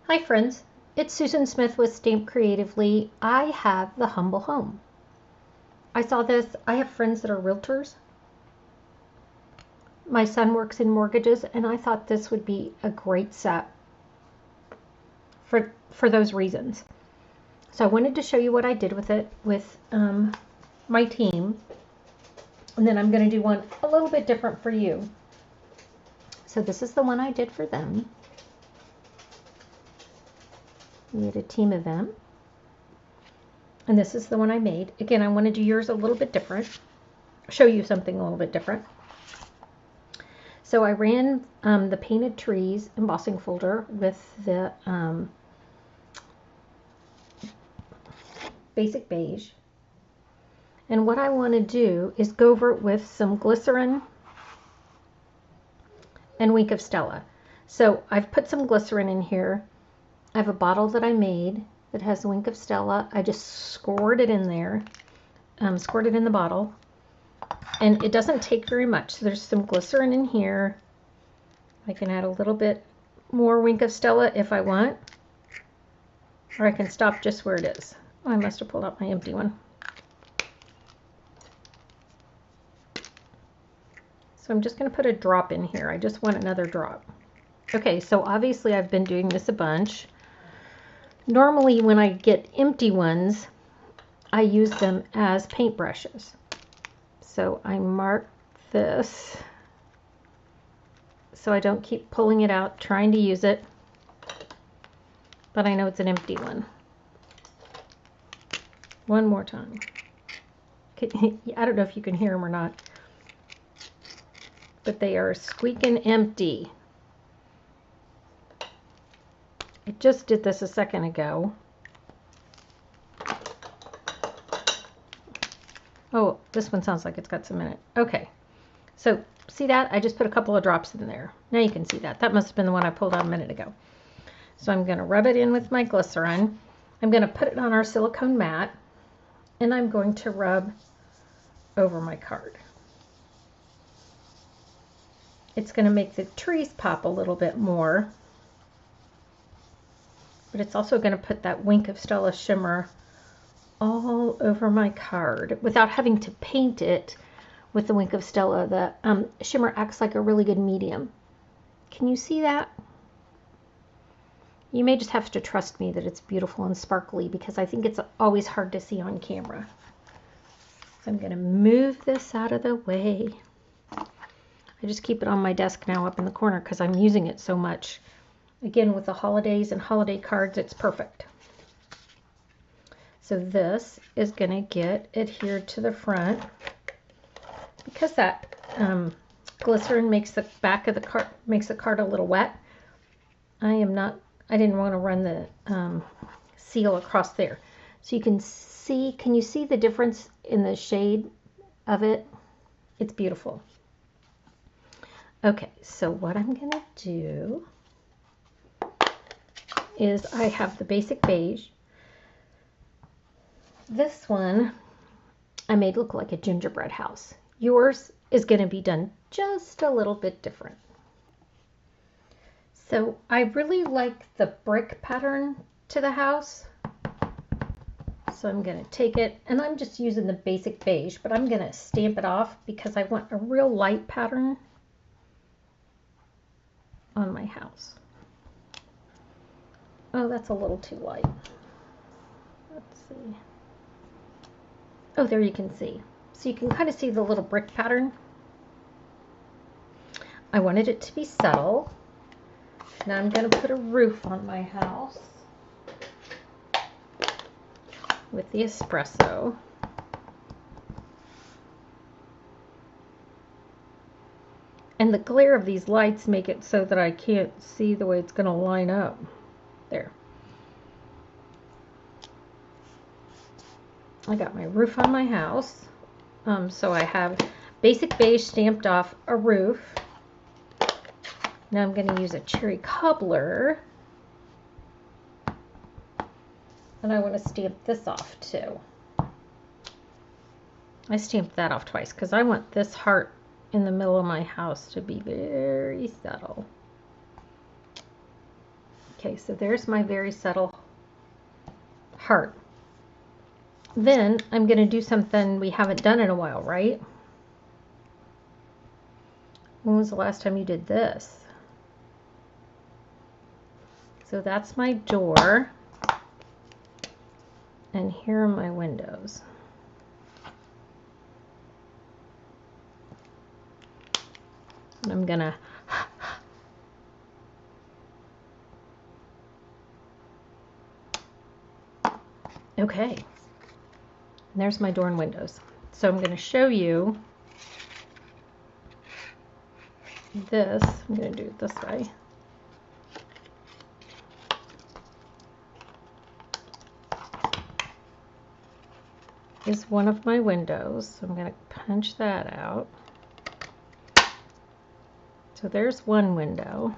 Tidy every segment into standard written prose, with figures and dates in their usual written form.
Hi friends, it's Susan Smith with Stamp Creatively. I have the humble home. I saw this. I have friends that are realtors. My son works in mortgages, and I thought this would be a great set for those reasons. So I wanted to show you what I did with it with my team, and then I'm going to do one a little bit different for you. So this is the one I did for them. We had a team of them. And this is the one I made. Again, I want to do yours a little bit different. Show you something a little bit different. So I ran the painted trees embossing folder with the basic beige. And what I want to do is go over it with some glycerin and Wink of Stella. So I've put some glycerin in here. I have a bottle that I made that has Wink of Stella. I just scored it in there, scored it in the bottle. And it doesn't take very much. So there's some glycerin in here. I can add a little bit more Wink of Stella if I want. Or I can stop just where it is. Oh, I must have pulled out my empty one. So I'm just going to put a drop in here. I just want another drop. Okay, so obviously I've been doing this a bunch. Normally when I get empty ones, I use them as paintbrushes. So I mark this so I don't keep pulling it out, trying to use it, but I know it's an empty one. One more time. I don't know if you can hear them or not, but they are squeaking empty. I just did this a second ago. Oh, this one sounds like it's got some in it. Okay, so see that? I just put a couple of drops in there. Now you can see that. That must have been the one I pulled out a minute ago. So I'm going to rub it in with my glycerin. I'm going to put it on our silicone mat, and I'm going to rub over my card. It's going to make the trees pop a little bit more, but it's also going to put that Wink of Stella shimmer all over my card without having to paint it with the Wink of Stella. The shimmer acts like a really good medium. Can you see that? You may just have to trust me that it's beautiful and sparkly because I think it's always hard to see on camera. So I'm going to move this out of the way. I just keep it on my desk now up in the corner because I'm using it so much. Again, with the holidays and holiday cards, it's perfect. So this is going to get adhered to the front. Because that glycerin makes the back of the card, makes the card a little wet, I didn't want to run the seal across there. So you can see, can you see the difference in the shade of it? It's beautiful. Okay, so what I'm going to do is I have the basic beige. This one I made look like a gingerbread house. Yours is going to be done just a little bit different. So I really like the brick pattern to the house. So I'm going to take it, and I'm just using the basic beige, but I'm going to stamp it off because I want a real light pattern on my house. Oh, that's a little too light. Let's see. Oh, there you can see. So you can kind of see the little brick pattern. I wanted it to be subtle. Now I'm going to put a roof on my house with the espresso. And the glare of these lights make it so that I can't see the way it's going to line up. There. I got my roof on my house. So I have basic beige stamped off a roof. Now I'm going to use a cherry cobbler. And I want to stamp this off too. I stamped that off twice because I want this heart in the middle of my house to be very subtle. Okay, so there's my very subtle heart. Then I'm going to do something we haven't done in a while, right? When was the last time you did this? So that's my door. And here are my windows. And I'm going to okay. And there's my door and windows. So I'm going to show you this. I'm going to do it this way. Is one of my windows. So I'm going to punch that out. So there's one window.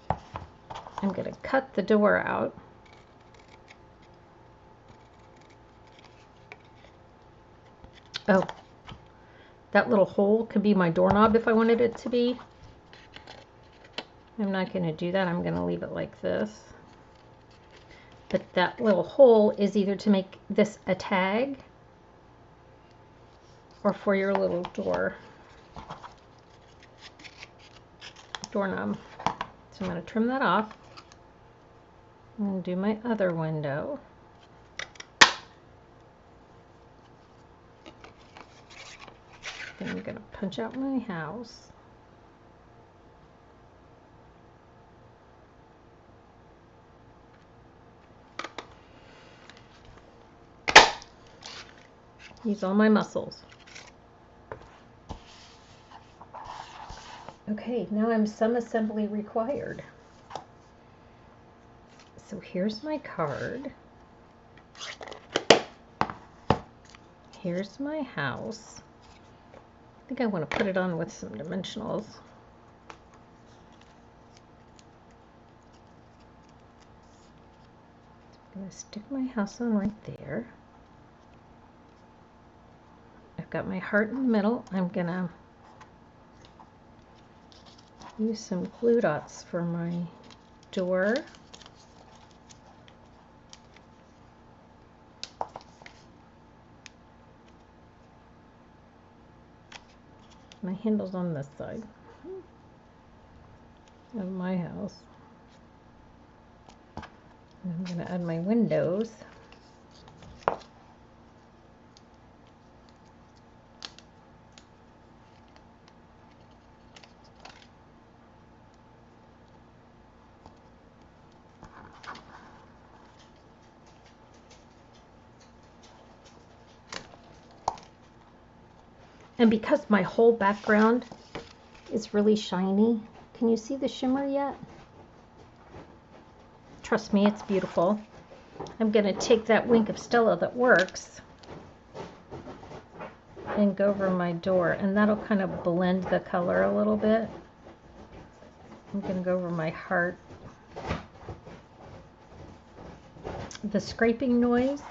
I'm going to cut the door out. Oh, that little hole could be my doorknob if I wanted it to be. I'm not going to do that. I'm going to leave it like this. But that little hole is either to make this a tag or for your little doorknob. So I'm going to trim that off and do my other window. Then I'm going to punch out my house. Use all my muscles. Okay, now I'm some assembly required. So here's my card. Here's my house. I think I want to put it on with some dimensionals. I'm going to stick my house on right there. I've got my heart in the middle. I'm going to use some glue dots for my door. My handle's on this side of my house. And I'm going to add my windows. And because my whole background is really shiny, can you see the shimmer yet? Trust me, it's beautiful. I'm going to take that wink of Stella that works and go over my door, and that'll kind of blend the color a little bit. I'm going to go over my heart. The scraping noise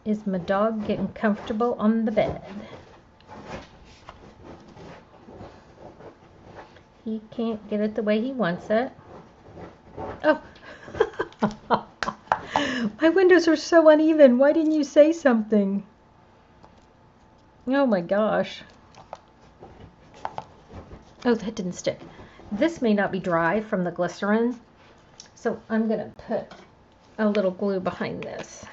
is my dog getting comfortable on the bed. He can't get it the way he wants it. Oh, my windows are so uneven. Why didn't you say something? Oh my gosh. Oh, that didn't stick. This may not be dry from the glycerin, so I'm going to put a little glue behind this.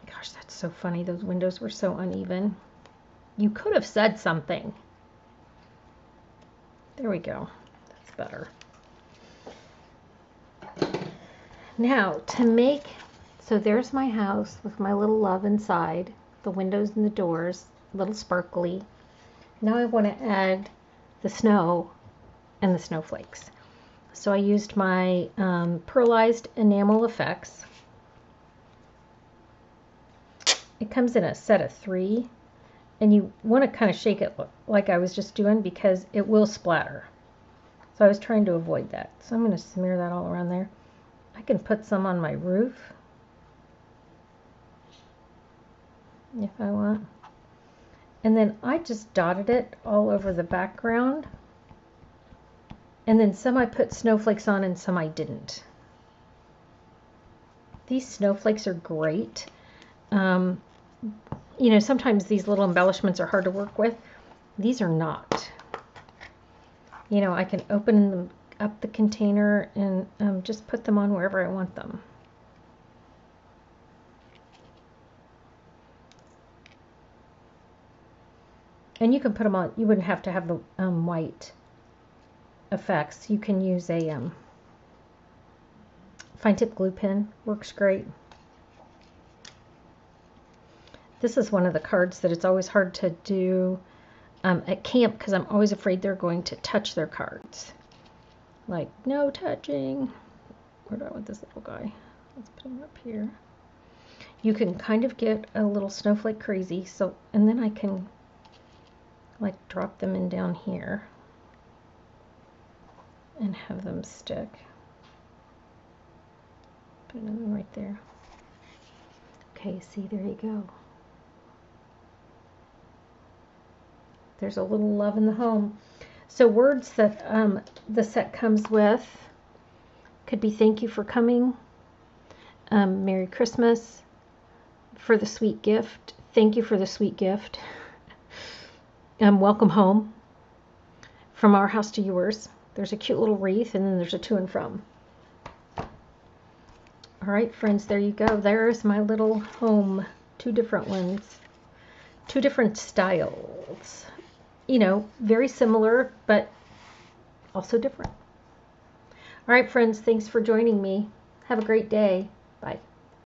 Gosh, that's so funny. Those windows were so uneven. You could have said something. There we go. That's better. Now, to make, so there's my house with my little love inside, the windows and the doors, a little sparkly. Now I want to add the snow and the snowflakes. So I used my pearlized enamel effects. It comes in a set of 3, and you want to kind of shake it like I was just doing because it will splatter. So I was trying to avoid that. So I'm going to smear that all around there. I can put some on my roof if I want. And then I just dotted it all over the background. And then some I put snowflakes on and some I didn't. These snowflakes are great. You know, sometimes these little embellishments are hard to work with. These are not. You know, I can open up the container and just put them on wherever I want them. And you can put them on, you wouldn't have to have the white effects. You can use a fine tip glue pen, works great. This is one of the cards that it's always hard to do at camp because I'm always afraid they're going to touch their cards. Like, no touching. Where do I want this little guy? Let's put him up here. You can kind of get a little snowflake crazy, so, and then I can like drop them in down here and have them stick. Put another one right there. Okay, see, there you go. There's a little love in the home. So words that the set comes with could be thank you for coming, Merry Christmas, for the sweet gift, thank you for the sweet gift, welcome home, from our house to yours. There's a cute little wreath, and then there's a to and from. All right, friends, there you go. There's my little home. 2 different ones, 2 different styles. You know, very similar, but also different. All right, friends, thanks for joining me. Have a great day.